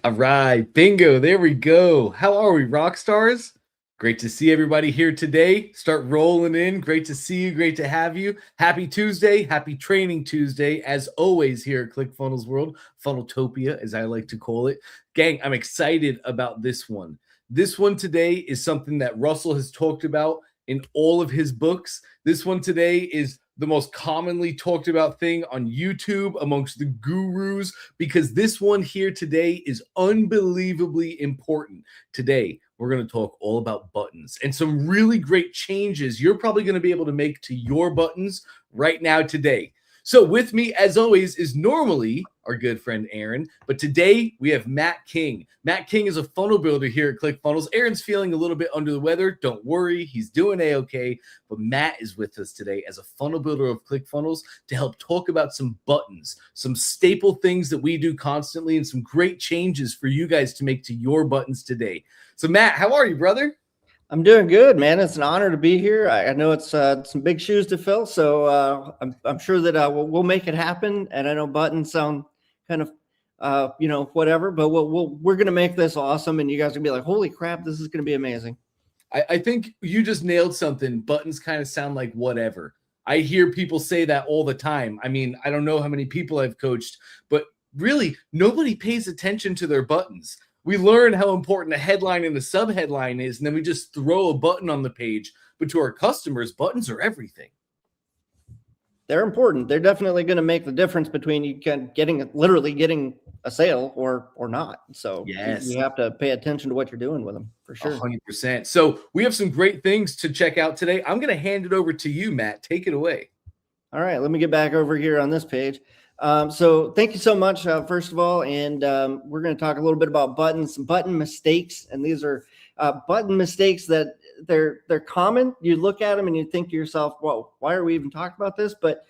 All right, bingo. There we go. How are we, rock stars? Great to see everybody here today. Start rolling in. Great to see you. Great to have you. Happy Tuesday. Happy Training Tuesday. As always, here at ClickFunnels World, Funneltopia, as I like to call it. Gang, I'm excited about this one. This one today is something that Russell has talked about in all of his books. This one today is the most commonly talked about thing on YouTube amongst the gurus, because this one here today is unbelievably important. Today, we're going to talk all about buttons and some really great changes you're probably going to be able to make to your buttons right now today. So with me, as always, is normally our good friend Aaron, but today we have Matt King. Matt King is a funnel builder here at ClickFunnels. Aaron's feeling a little bit under the weather. Don't worry, he's doing a-okay, but Matt is with us today as a funnel builder of ClickFunnels to help talk about some buttons, some staple things that we do constantly, and some great changes for you guys to make to your buttons today. So Matt, how are you, brother? I'm doing good, man. It's an honor to be here. I know it's some big shoes to fill, so I'm sure that we'll make it happen. And I know buttons sound kind of whatever, but we're gonna make this awesome, and you guys are gonna be like, holy crap, this is gonna be amazing. I think you just nailed something. Buttons kind of sound like whatever. I hear people say that all the time. I mean, I don't know how many people I've coached, but really nobody pays attention to their buttons. We learn how important a headline and a subheadline is, and then we just throw a button on the page. But to our customers, buttons are everything. They're important. They're definitely going to make the difference between you literally getting a sale or not. So yes, you have to pay attention to what you're doing with them for sure. 100%. So we have some great things to check out today. I'm going to hand it over to you, Matt. Take it away. All right, let me get back over here on this page. So thank you so much, first of all, and we're going to talk a little bit about buttons, button mistakes, and these are button mistakes that they're common. You look at them and you think to yourself, "Whoa, why are we even talking about this?" But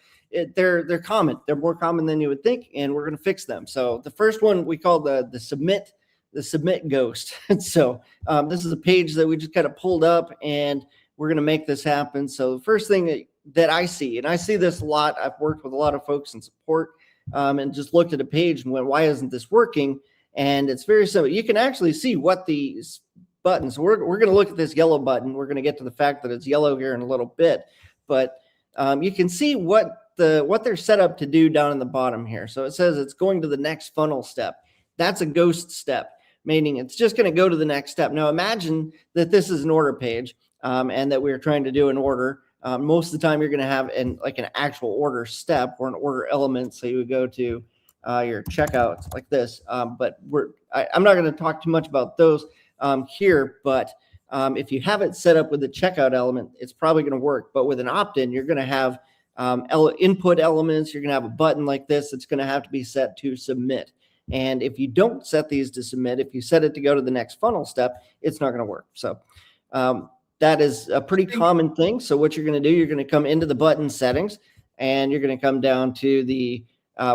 they're common. They're more common than you would think, and we're going to fix them. So the first one we call the submit ghost. So this is a page that we just kind of pulled up, and we're going to make this happen. So the first thing that I see, and I see this a lot. I've worked with a lot of folks in support and just looked at a page and went, why isn't this working? And it's very simple. You can actually see what these buttons, so we're going to look at this yellow button. We're going to get to the fact that it's yellow here in a little bit, but you can see what they're set up to do down in the bottom here. So it says it's going to the next funnel step. That's a ghost step, meaning it's just going to go to the next step. Now imagine that this is an order page and that we're trying to do an order. Most of the time you're going to have an actual order step or an order element. So you would go to your checkout like this. But I'm not going to talk too much about those here, but if you have it set up with the checkout element, it's probably going to work. But with an opt-in, you're going to have input elements. You're going to have a button like this. It's going to have to be set to submit. And if you don't set these to submit, if you set it to go to the next funnel step, it's not going to work. So that is a pretty common thing. So what you're going to do, you're going to come into the button settings, and you're going to come down to the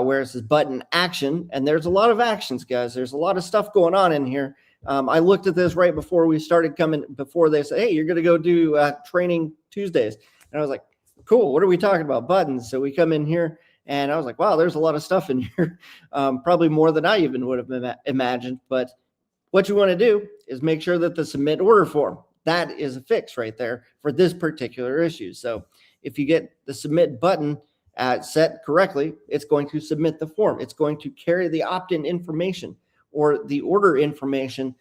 where it says button action. And there's a lot of actions, guys. There's a lot of stuff going on in here. I looked at this right before we started coming, before they said, hey, you're going to go do training Tuesdays. And I was like, cool, what are we talking about? Buttons. So we come in here, and I was like, wow, there's a lot of stuff in here, probably more than I even would have imagined. But what you want to do is make sure that the submit order form, that is a fix right there for this particular issue. So if you get the submit button set correctly, it's going to submit the form. It's going to carry the opt-in information or the order information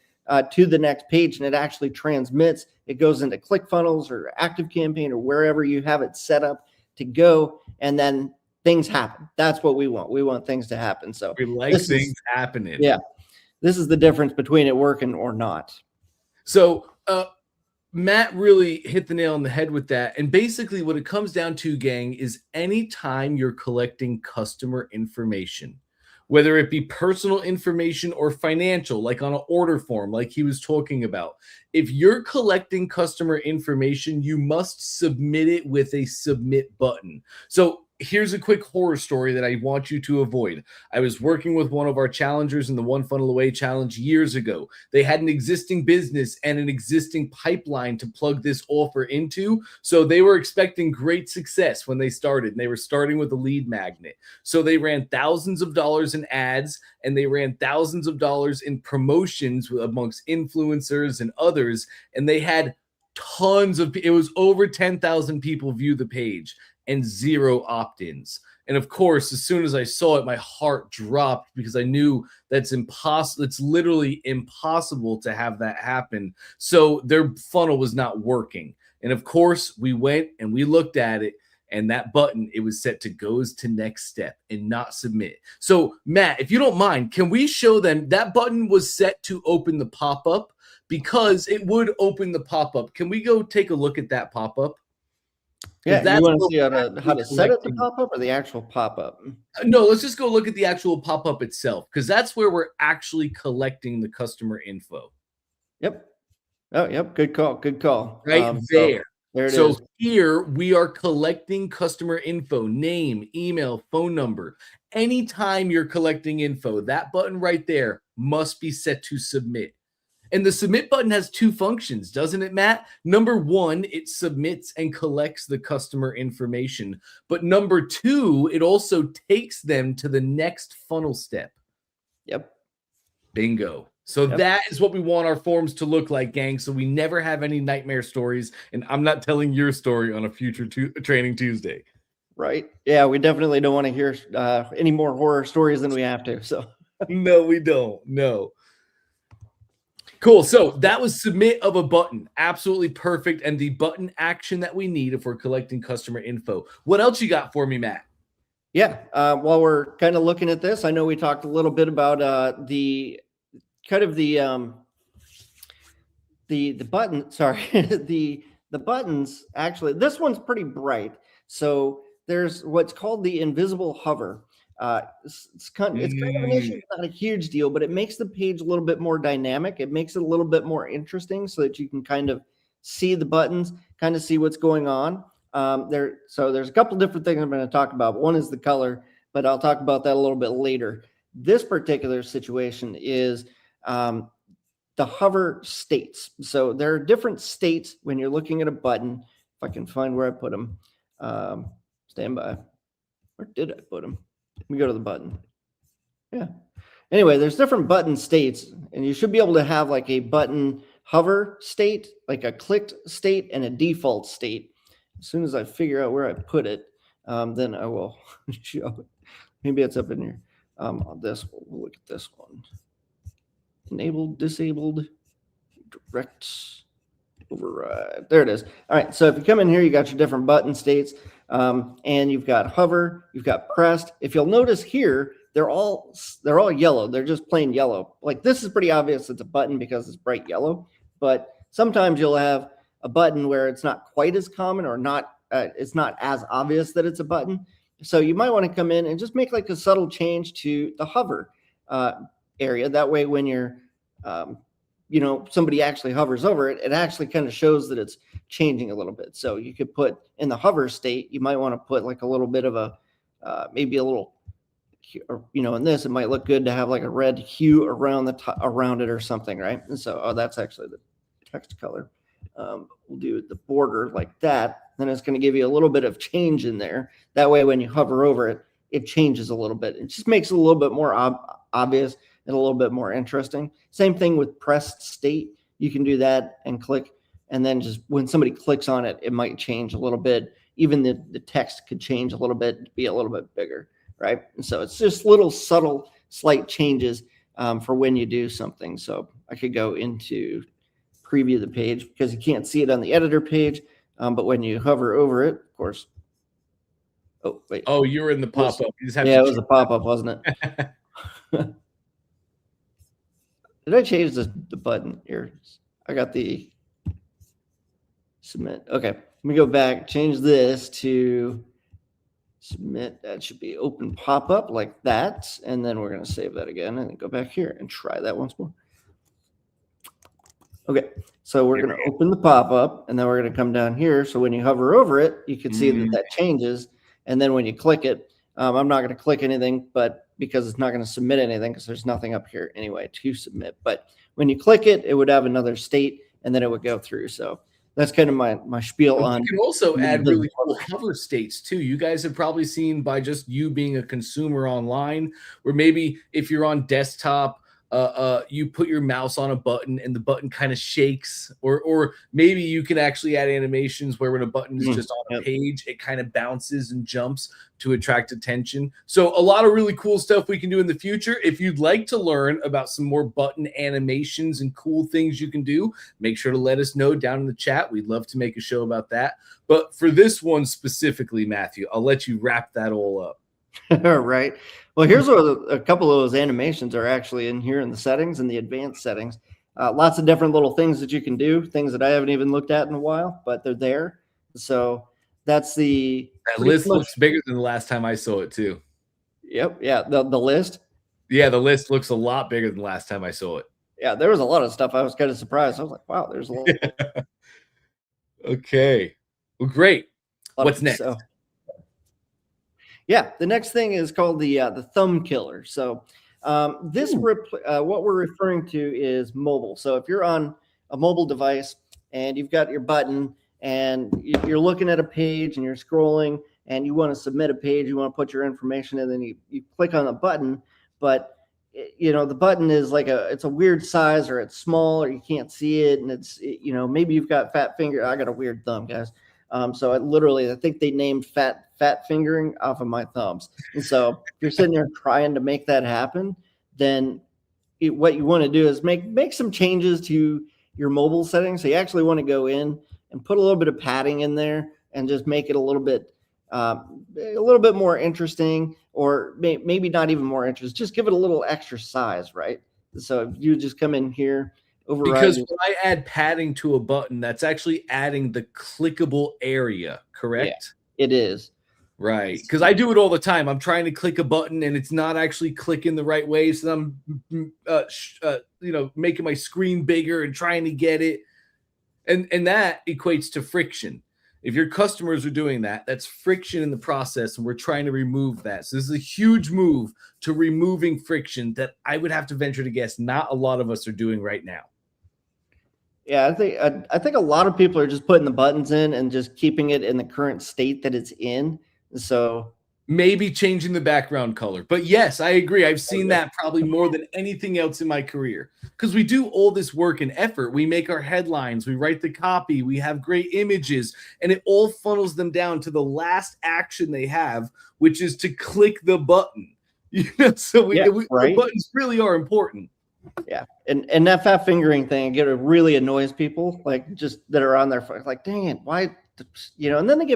to the next page, and it actually transmits. It goes into ClickFunnels or ActiveCampaign or wherever you have it set up to go, and then things happen. That's what we want. We want things to happen. So we like things happening. Yeah. This is the difference between it working or not. So Matt really hit the nail on the head with that. And basically what it comes down to, gang, is anytime you're collecting customer information, whether it be personal information or financial, like on an order form, like he was talking about, if you're collecting customer information, you must submit it with a submit button. So here's a quick horror story that I want you to avoid. I was working with one of our challengers in the One Funnel Away challenge years ago. They had an existing business and an existing pipeline to plug this offer into. So they were expecting great success when they started, and they were starting with a lead magnet. So they ran thousands of dollars in ads, and they ran thousands of dollars in promotions amongst influencers and others. And they had tons of, it was over 10,000 people view the page and 0 opt-ins. And of course, as soon as I saw it, my heart dropped because I knew that's impossible. It's literally impossible to have that happen. So their funnel was not working. And of course, we went and we looked at it, and that button, it was set to goes to next step and not submit. So Matt, if you don't mind, can we show them that button was set to open the pop-up? Because it would open the pop-up. Can we go take a look at that pop-up? Yeah, you want to see how to set it to pop-up or the actual pop-up? No, let's just go look at the actual pop-up itself, because that's where we're actually collecting the customer info. Yep. Oh, yep. Good call. Good call. Right there. There it so is. Here we are collecting customer info, name, email, phone number. Anytime you're collecting info, that button right there must be set to submit. And the submit button has 2 functions, doesn't it, Matt? Number 1, it submits and collects the customer information. But number 2, it also takes them to the next funnel step. Yep. Bingo. So that is what we want our forms to look like, gang. So we never have any nightmare stories. And I'm not telling your story on a future Training Tuesday. Right. Yeah, we definitely don't want to hear any more horror stories than we have to. So no, we don't. No. Cool. So that was submit of a button. Absolutely perfect. And the button action that we need if we're collecting customer info. What else you got for me, Matt? Yeah. While we're kind of looking at this, I know we talked a little bit about the kind of the button. Sorry, the buttons. Actually, this one's pretty bright. So there's what's called the invisible hover. It's kind of an issue. It's not a huge deal, but it makes the page a little bit more dynamic. It makes it a little bit more interesting so that you can kind of see the buttons, kind of see what's going on. So there's a couple different things I'm going to talk about. One is the color, but I'll talk about that a little bit later. This particular situation is the hover states. So there are different states when you're looking at a button. If I can find where I put them, stand by. Where did I put them? Let me go to the button. Yeah. Anyway, there's different button states, and you should be able to have like a button hover state, like a clicked state, and a default state. As soon as I figure out where I put it, then I will show it. Maybe it's up in here. On this, we'll look at this one. Enabled, disabled, direct, override. There it is. All right. So if you come in here, you got your different button states. And you've got hover, you've got pressed. If you'll notice here, they're all yellow. They're just plain yellow. Like this is pretty obvious it's a button because it's bright yellow, but sometimes you'll have a button where it's not quite as common or not, it's not as obvious that it's a button. So you might want to come in and just make like a subtle change to the hover area. That way, when you're, somebody actually hovers over it, it actually kind of shows that it's changing a little bit. So you could put in the hover state, you might want to put like a little bit of a, maybe a little, in this, it might look good to have like a red hue around around it or something, right? And so, that's actually the text color. We'll do the border like that. Then it's going to give you a little bit of change in there. That way, when you hover over it, it changes a little bit. It just makes it a little bit more obvious and a little bit more interesting. Same thing with pressed state. You can do that and click, and then just when somebody clicks on it, it might change a little bit. Even the text could change a little bit to be a little bit bigger, right? And so it's just little subtle, slight changes for when you do something. So I could go into preview the page because you can't see it on the editor page, but when you hover over it, of course. Oh, wait. Oh, you were in the pop-up. Yeah, it was a pop-up, wasn't it? Did I change the button here? I got the submit. Okay, let me go back, change this to submit. That should be open pop-up like that. And then we're going to save that again and then go back here and try that once more. Okay, so we're going to open the pop-up and then we're going to come down here. So when you hover over it, you can see that changes. And then when you click it, I'm not going to click anything, but because it's not going to submit anything because there's nothing up here anyway to submit. But when you click it, it would have another state and then it would go through. So that's kind of my spiel on. You can also add the really cool cover states too. You guys have probably seen by just you being a consumer online, where maybe if you're on desktop, you put your mouse on a button and the button kind of shakes, or maybe you can actually add animations where when a button is just on a page, it kind of bounces and jumps to attract attention. So a lot of really cool stuff we can do in the future. If you'd like to learn about some more button animations and cool things you can do, make sure to let us know down in the chat. We'd love to make a show about that. But for this one specifically, Matthew, I'll let you wrap that all up. Right. Well, here's what a couple of those animations are actually in here in the settings, in the advanced settings. Lots of different little things that you can do, things that I haven't even looked at in a while, but they're there. So that's that list looks bigger than the last time I saw it too. Yep. Yeah. The list. Yeah, the list looks a lot bigger than the last time I saw it. Yeah, there was a lot of stuff. I was kind of surprised. I was like, wow, there's a lot. Okay. Well, great. What's next? So, yeah, the next thing is called the thumb killer. So this what we're referring to is mobile. So if you're on a mobile device and you've got your button and you're looking at a page and you're scrolling and you want to submit a page, you want to put your information in, then you click on the button, but the button is it's a weird size, or it's small, or you can't see it, and it's maybe you've got fat finger. I got a weird thumb, guys. So I think they named fat fingering off of my thumbs. And so if you're sitting there trying to make that happen, then what you want to do is make some changes to your mobile settings. So you actually want to go in and put a little bit of padding in there and just make it a little bit more interesting, or maybe not even more interesting. Just give it a little extra size, right? So if you just come in here, because when I add padding to a button, that's actually adding the clickable area, correct? Yeah, it is. Right, because I do it all the time. I'm trying to click a button and it's not actually clicking the right way. So I'm, making my screen bigger and trying to get it, and that equates to friction. If your customers are doing that, that's friction in the process, and we're trying to remove that. So this is a huge move to removing friction that I would have to venture to guess not a lot of us are doing right now. Yeah, I think a lot of people are just putting the buttons in and just keeping it in the current state that it's in. So maybe changing the background color. But yes, I agree. I've seen that probably more than anything else in my career, because we do all this work and effort. We make our headlines, we write the copy, we have great images, and it all funnels them down to the last action they have, which is to click the button. So the buttons really are important. Yeah, and that fat fingering thing, it really annoys people, like just that are on their phone, like, dang it, why? And then they'll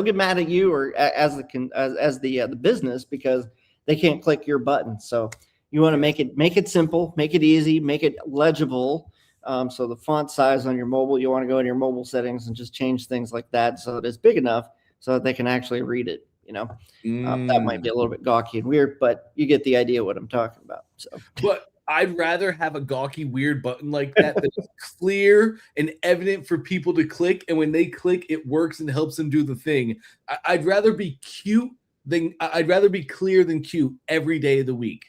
get mad at you, or as the business, because they can't click your button. So you want to make it simple, make it easy, make it legible. So the font size on your mobile, you want to go in your mobile settings and just change things like that so that it's big enough so that they can actually read it. That might be a little bit gawky and weird, but you get the idea what I'm talking about. So, but I'd rather have a gawky, weird button like that that's clear and evident for people to click. And when they click, it works and helps them do the thing. I'd rather be clear than cute every day of the week.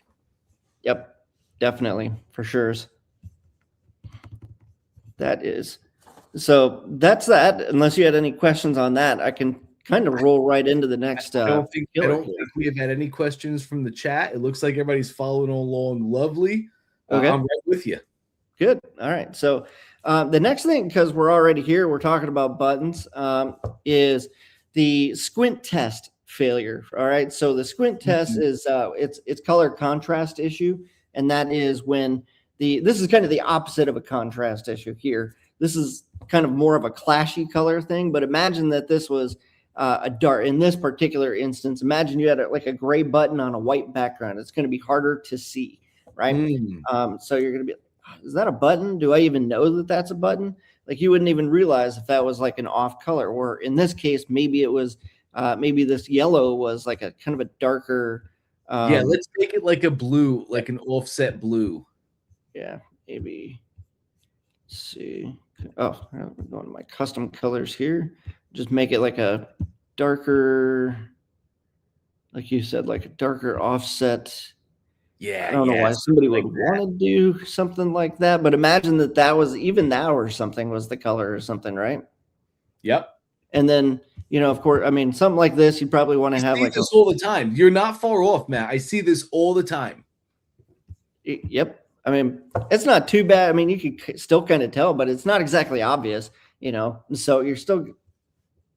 Yep, definitely, for sure. That is. So that's that. Unless you had any questions on that, I can kind of roll right into the next. I don't think we have had any questions from the chat. It looks like everybody's following along. Lovely. Okay. I'm right with you. Good. All right. So the next thing, because we're already here, we're talking about buttons, is the squint test failure. All right. So the squint test is it's color contrast issue, and that is when this is kind of the opposite of a contrast issue here. This is kind of more of a clashy color thing, but imagine that this was a dark. In this particular instance, imagine you had like a gray button on a white background. It's going to be harder to see, right? So you're going to be, is that a button? Do I even know that that's a button? Like you wouldn't even realize if that was like an off color, or in this case, maybe it was, maybe this yellow was like a kind of a darker. Yeah, let's make it like a blue, like an offset blue. Yeah, maybe. Let's see. Oh, I'm going to my custom colors here. Just make it like a darker. like you said, like a darker offset. I Yeah, don't know yeah, why something somebody would like that. want to do something like that, but imagine that was even now or something was the color or something, right? Yep. And then, of course, I mean, something like this, you'd probably want I to have see like a, this all the time. You're not far off, Matt. I see this all the time. yep. I mean, it's not too bad. I mean, you could still kind of tell, but it's not exactly obvious, so you're still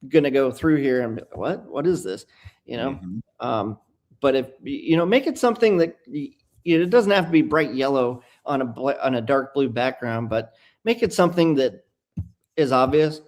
going to go through here and be like, what is this? You know, Mhm. um, but if, make it something that, it doesn't have to be bright yellow on a dark blue background, but make it something that is obvious,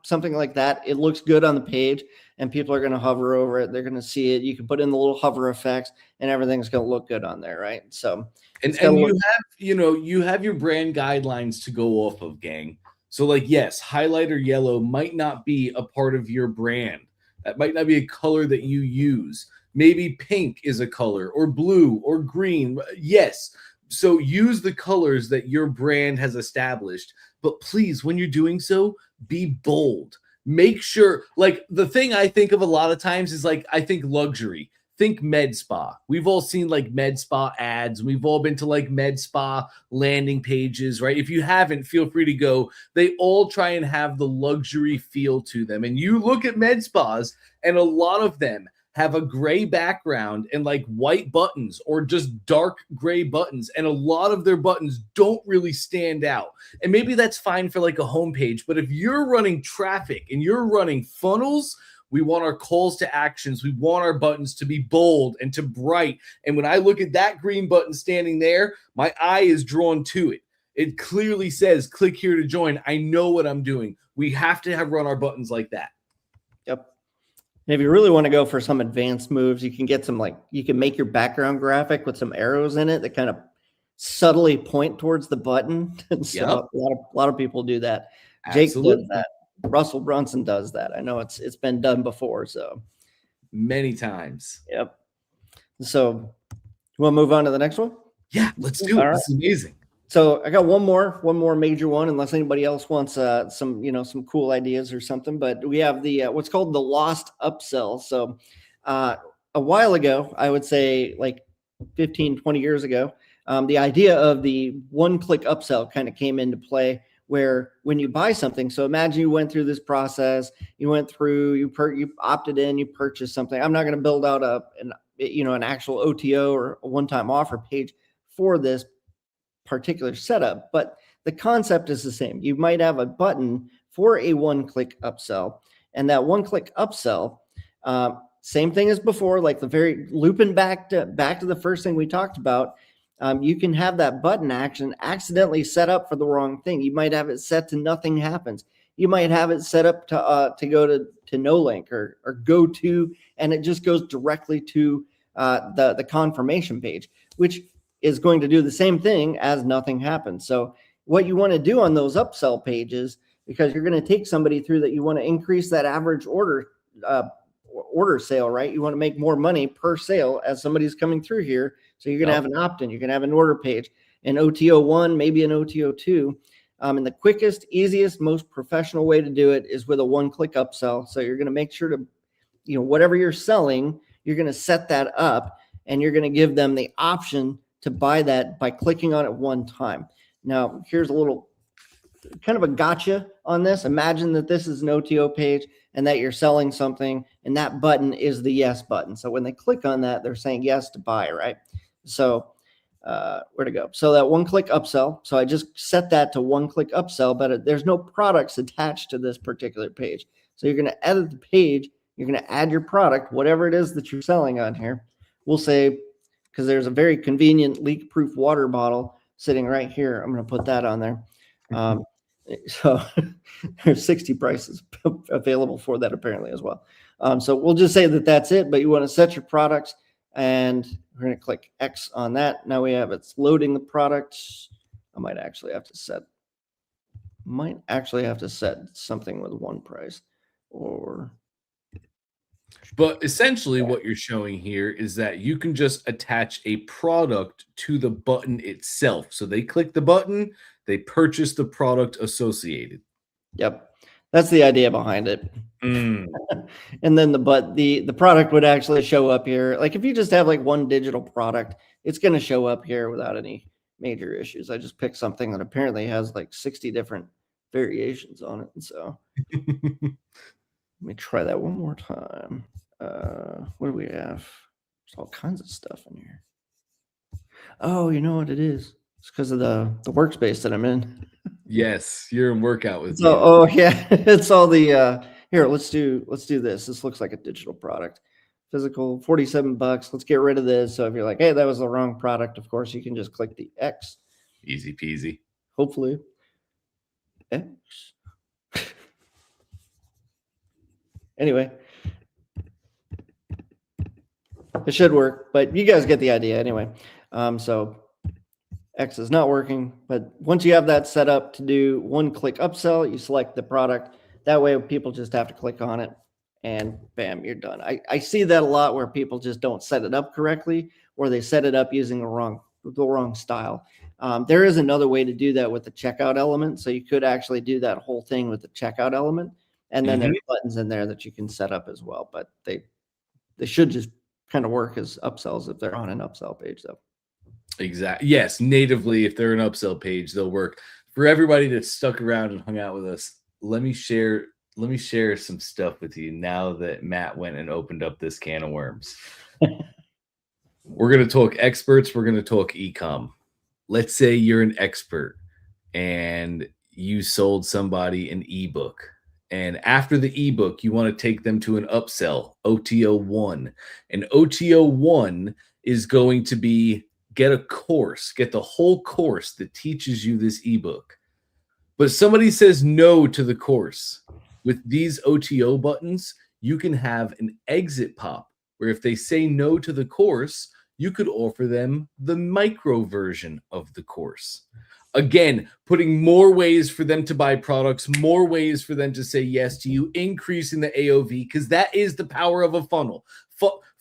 something like that. It looks good on the page and people are going to hover over it. They're going to see it. You can put in the little hover effects and everything's going to look good on there. Right. So And it's got to you look. have, you have your brand guidelines to go off of, gang. So like, yes, highlighter yellow might not be a part of your brand. That might not be a color that you use. Maybe pink is a color, or blue, or green. Yes. So use the colors that your brand has established. But please, when you're doing so, be bold. Make sure, like, the thing I think of a lot of times is, like, I think luxury. Think med spa. We've all seen like med spa ads. We've all been to like med spa landing pages, right? If you haven't, feel free to go. They all try and have the luxury feel to them. And you look at med spas, and a lot of them have a gray background and like white buttons or just dark gray buttons. And a lot of their buttons don't really stand out. And maybe that's fine for like a homepage. But if you're running traffic and you're running funnels, we want our calls to actions. We want our buttons to be bold and to bright. And when I look at that green button standing there, my eye is drawn to it. It clearly says, click here to join. I know what I'm doing. We have to run our buttons like that. Yep. And if you really want to go for some advanced moves, you can get some, like, you can make your background graphic with some arrows in it that kind of subtly point towards the button. And so Yep. a lot of people do that. Jake Absolutely. does that. Russell Brunson does that. I know it's been done before. So Many times. yep. So you want to move on to the next one? Yeah, let's do it. All right. This is amazing. So I got one more major one, unless anybody else wants some cool ideas or something. But we have the what's called the lost upsell. So a while ago, I would say like 15, 20 years ago, the idea of the one-click upsell kind of came into play, where when you buy something, so imagine you went through this process, you opted in, you purchased something. I'm not going to build out an actual OTO or a one-time offer page for this particular setup, but the concept is the same. You might have a button for a one-click upsell, and that one-click upsell, same thing as before, like looping back to the first thing we talked about. You can have that button action accidentally set up for the wrong thing. You might have it set to nothing happens. You might have it set up to go to no link or go to, and it just goes directly to the confirmation page, which is going to do the same thing as nothing happens. So what you want to do on those upsell pages, because you're going to take somebody through that, you want to increase that average order sale, right? You want to make more money per sale as somebody's coming through here. So you're going to have an opt-in, you're going to have an order page, an OTO1, maybe an OTO2. And the quickest, easiest, most professional way to do it is with a one-click upsell. So you're going to make sure to, whatever you're selling, you're going to set that up, and you're going to give them the option to buy that by clicking on it one time. Now, here's a little kind of a gotcha on this. Imagine that this is an OTO page and that you're selling something, and that button is the yes button. So when they click on that, they're saying yes to buy, right? So where to go? So that one-click upsell. So I just set that to one-click upsell, but there's no products attached to this particular page. So you're going to edit the page. You're going to add your product, whatever it is that you're selling on here. We'll say, because there's a very convenient leak-proof water bottle sitting right here. I'm going to put that on there. So there's 60 prices available for that apparently as well. So we'll just say that that's it, but you want to set your products, and we're going to click X on that. Now it's loading the products. I might actually have to set something with one price, or. But essentially what you're showing here is that you can just attach a product to the button itself. So they click the button, they purchase the product associated. Yep. That's the idea behind it. Mm. And then the product would actually show up here. Like if you just have like one digital product, it's going to show up here without any major issues. I just picked something that apparently has like 60 different variations on it. And so let me try that one more time. What do we have? There's all kinds of stuff in here. Oh, you know what it is? It's because of the workspace that I'm in. Yes, you're in workout with So, me. oh yeah, it's all the here. Let's do this. This looks like a digital product. Physical, $47. Let's get rid of this. So if you're like, hey, that was the wrong product, of course you can just click the X. Easy peasy. Hopefully, X. Anyway, it should work, but you guys get the idea anyway. So X is not working, but once you have that set up to do one-click upsell, you select the product. That way people just have to click on it and bam, you're done. I see that a lot where people just don't set it up correctly, or they set it up using the wrong style. There is another way to do that with the checkout element. So you could actually do that whole thing with the checkout element. And then there's buttons in there that you can set up as well, but they should just kind of work as upsells if they're on an upsell page though. Exactly. Yes, natively, if they're an upsell page, they'll work. For everybody that stuck around and hung out with us, let me share some stuff with you now that Matt went and opened up this can of worms. We're going to talk experts. We're going to talk e-com. Let's say you're an expert and you sold somebody an ebook. And after the ebook, you want to take them to an upsell, OTO1. And OTO1 is going to be get the whole course that teaches you this ebook. But somebody says no to the course. With these OTO buttons, you can have an exit pop where if they say no to the course, you could offer them the micro version of the course. Again, putting more ways for them to buy products, more ways for them to say yes to you, increasing the AOV, because that is the power of a funnel.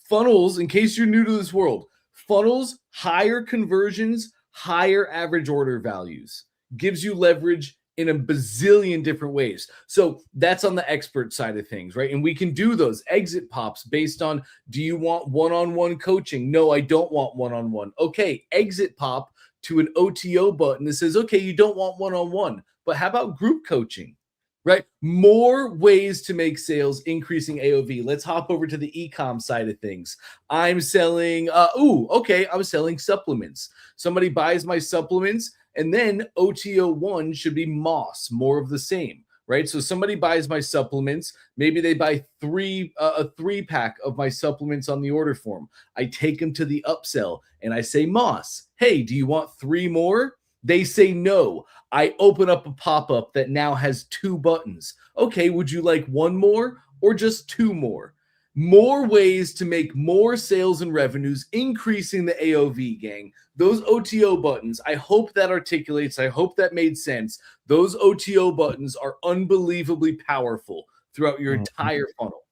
Funnels, in case you're new to this world, funnels, higher conversions, higher average order values, gives you leverage in a bazillion different ways. So that's on the expert side of things, right? And we can do those exit pops based on, do you want one-on-one coaching? No, I don't want one-on-one. Okay, exit pop to an OTO button that says, okay, you don't want one-on-one, but how about group coaching? Right? More ways to make sales, increasing AOV. Let's hop over to the e-com side of things. I'm selling, I'm selling supplements. Somebody buys my supplements, and then OTO1 should be Moss, more of the same, right? So somebody buys my supplements. Maybe they buy a 3-pack of my supplements on the order form. I take them to the upsell, and I say, Moss, hey, do you want 3 more? They say no. I open up a pop-up that now has 2 buttons. Okay, would you like 1 more or just 2 more? More ways to make more sales and revenues, increasing the AOV, gang. Those OTO buttons, I hope that articulates. I hope that made sense. Those OTO buttons are unbelievably powerful throughout your entire funnel.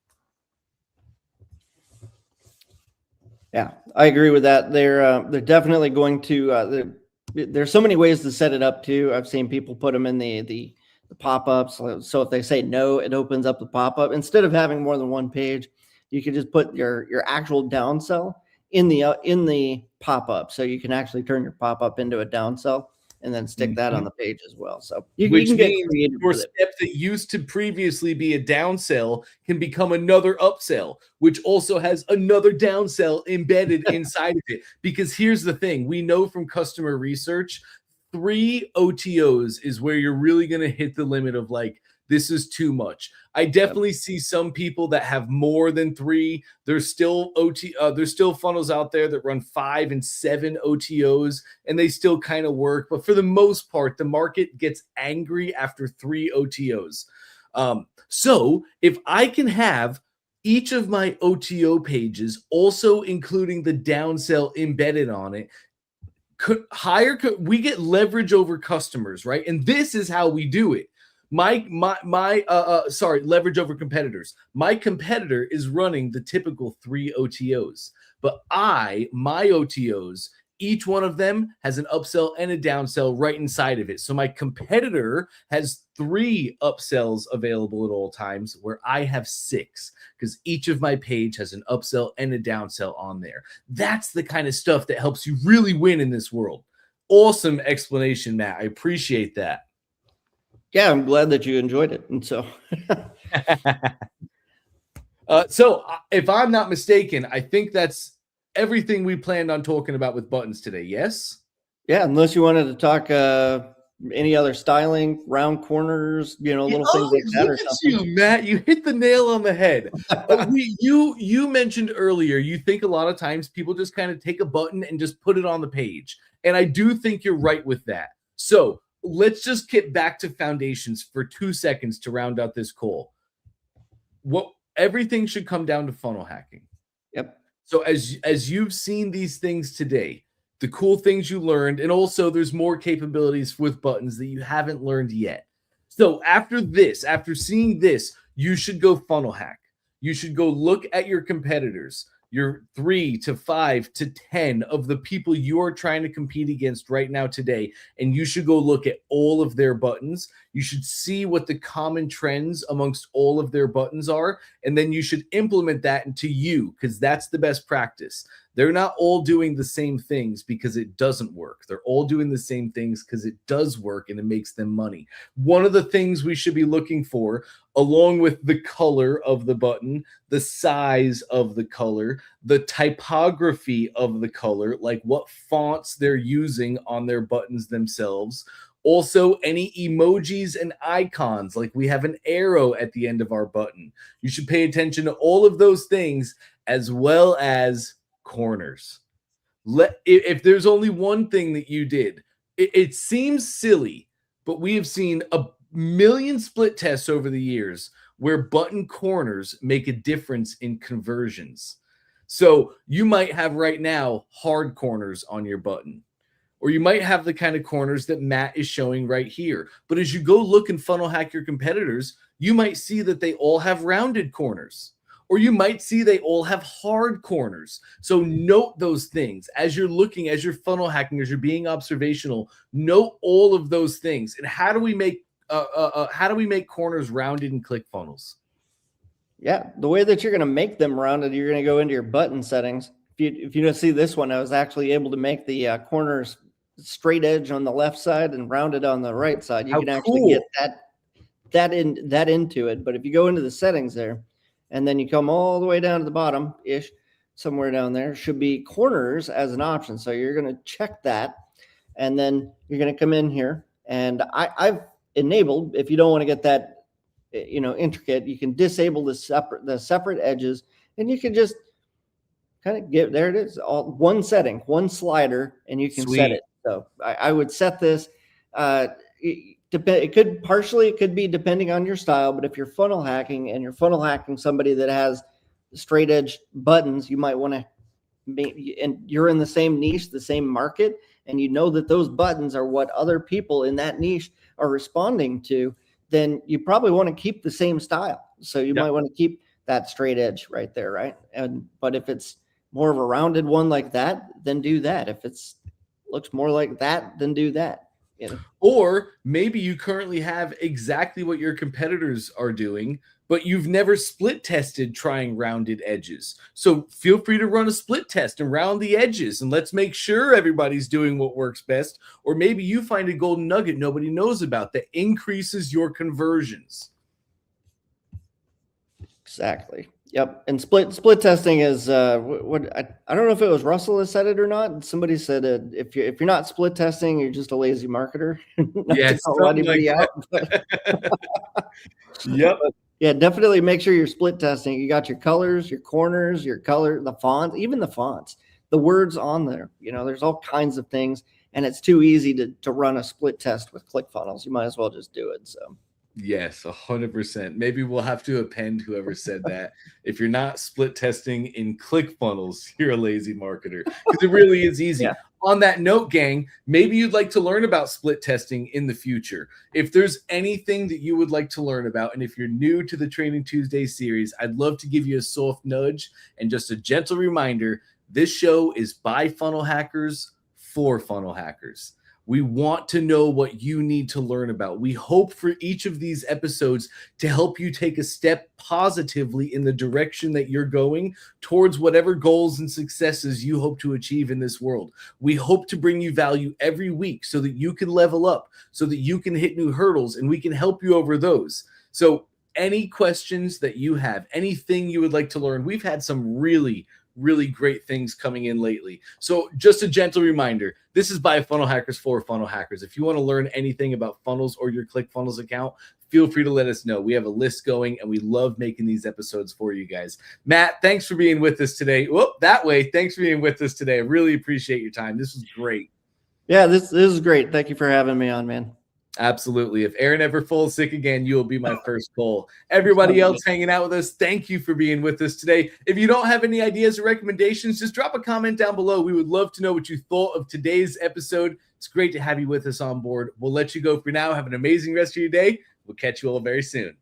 Yeah, I agree with that. They're definitely going to there's so many ways to set it up too. I've seen people put them in the pop-ups. So if they say no, it opens up the pop-up. Instead of having more than one page, you can just put your actual downsell in the pop-up. So you can actually turn your pop-up into a downsell and then stick that on the page as well. So you can get creative your with it. step that used to previously be a downsell can become another upsell, which also has another downsell embedded inside of it. Because here's the thing, we know from customer research, 3 OTOs is where you're really going to hit the limit of like, this is too much. I definitely see some people that have more than 3. There's still funnels out there that run 5 and 7 OTOs, and they still kind of work. But for the most part, the market gets angry after 3 OTOs. So if I can have each of my OTO pages also including the downsell embedded on it, we get leverage over customers, right? And this is how we do it. Leverage over competitors. My competitor is running the typical 3 OTOs, but my OTOs Each one of them has an upsell and a downsell right inside of it. So my competitor has 3 upsells available at all times, where I have 6, because each of my page has an upsell and a downsell on there. That's the kind of stuff that helps you really win in this world. Awesome explanation, Matt. I appreciate that. Yeah, I'm glad that you enjoyed it. And so so if I'm not mistaken, I think that's everything we planned on talking about with buttons today. Yes? yeah, unless you wanted to talk any other styling, round corners, little things like that or something. You, Matt, you hit the nail on the head. You mentioned earlier, you think a lot of times people just kind of take a button and just put it on the page. And I do think you're right with that. So let's just get back to foundations for 2 seconds to round out this call. Everything should come down to funnel hacking. Yep. So as you've seen these things today, the cool things you learned, and also there's more capabilities with buttons that you haven't learned yet. So after seeing this, you should go funnel hack. You should go look at your competitors, your 3 to 5 to 10 of the people you're trying to compete against right now today. And you should go look at all of their buttons. You should see what the common trends amongst all of their buttons are. And then you should implement that into you, because that's the best practice. They're not all doing the same things because it doesn't work. They're all doing the same things because it does work and it makes them money. One of the things we should be looking for, along with the color of the button, the size of the color, the typography of the color, like what fonts they're using on their buttons themselves. Also, any emojis and icons, like we have an arrow at the end of our button. You should pay attention to all of those things, as well as corners. If there's only one thing that you did, it seems silly, but we have seen a million split tests over the years where button corners make a difference in conversions. So you might have right now hard corners on your button, or you might have the kind of corners that Matt is showing right here. But as you go look and funnel hack your competitors, you might see that they all have rounded corners, or you might see they all have hard corners. So note those things as you're looking, as you're funnel hacking, as you're being observational. Note all of those things. And how do we make corners rounded in ClickFunnels? Yeah, the way that you're going to make them rounded, you're going to go into your button settings. If you don't see this one, I was actually able to make the corners straight edge on the left side and rounded on the right side. You can actually get that into it. But if you go into the settings there, and then you come all the way down to the bottom-ish, somewhere down there, should be corners as an option. So you're going to check that, and then you're going to come in here. And I've enabled, if you don't want to get that, intricate, you can disable the separate edges, and you can just kind of there it is, all one setting, one slider, and you can set it. So I would set this. It could be depending on your style, but if you're funnel hacking and you're funnel hacking somebody that has straight edge buttons, you might want to and you're in the same niche, the same market, and you know that those buttons are what other people in that niche are responding to, then you probably want to keep the same style. So you might want to keep that straight edge right there, right? But if it's more of a rounded one like that, then do that. If it's looks more like that, then do that. Or maybe you currently have exactly what your competitors are doing, but you've never split tested trying rounded edges. So feel free to run a split test and round the edges, and let's make sure everybody's doing what works best. Or maybe you find a golden nugget nobody knows about that increases your conversions. Exactly. Yep. And split testing is what I don't know if it was Russell that said it or not. Somebody said if you're not split testing, you're just a lazy marketer. Yes. Yep. Yeah, definitely make sure you're split testing. You got your colors, your corners, your color, the font, even the fonts, the words on there. There's all kinds of things, and it's too easy to run a split test with ClickFunnels. You might as well just do it. So. Yes, 100%. Maybe we'll have to append whoever said that. If you're not split testing in ClickFunnels, you're a lazy marketer, because it really is easy. Yeah. On that note, gang, maybe you'd like to learn about split testing in the future. If there's anything that you would like to learn about, and if you're new to the Training Tuesday series, I'd love to give you a soft nudge and just a gentle reminder. This show is by funnel hackers for funnel hackers. We want to know what you need to learn about. We hope for each of these episodes to help you take a step positively in the direction that you're going towards whatever goals and successes you hope to achieve in this world. We hope to bring you value every week so that you can level up, so that you can hit new hurdles, and we can help you over those. So any questions that you have, anything you would like to learn, we've had some really great things coming in lately. So just a gentle reminder, this is by funnel hackers for funnel hackers. If you want to learn anything about funnels or your ClickFunnels account, feel free to let us know. We have a list going and we love making these episodes for you guys. Matt, thanks for being with us today. Thanks for being with us today. I really appreciate your time. This was great. Yeah, this is great. Thank you for having me on, man. Absolutely. If Aaron ever falls sick again, you will be my first call. Everybody else hanging out with us, thank you for being with us today. If you don't have any ideas or recommendations, just drop a comment down below. We would love to know what you thought of today's episode. It's great to have you with us on board. We'll let you go for now. Have an amazing rest of your day. We'll catch you all very soon.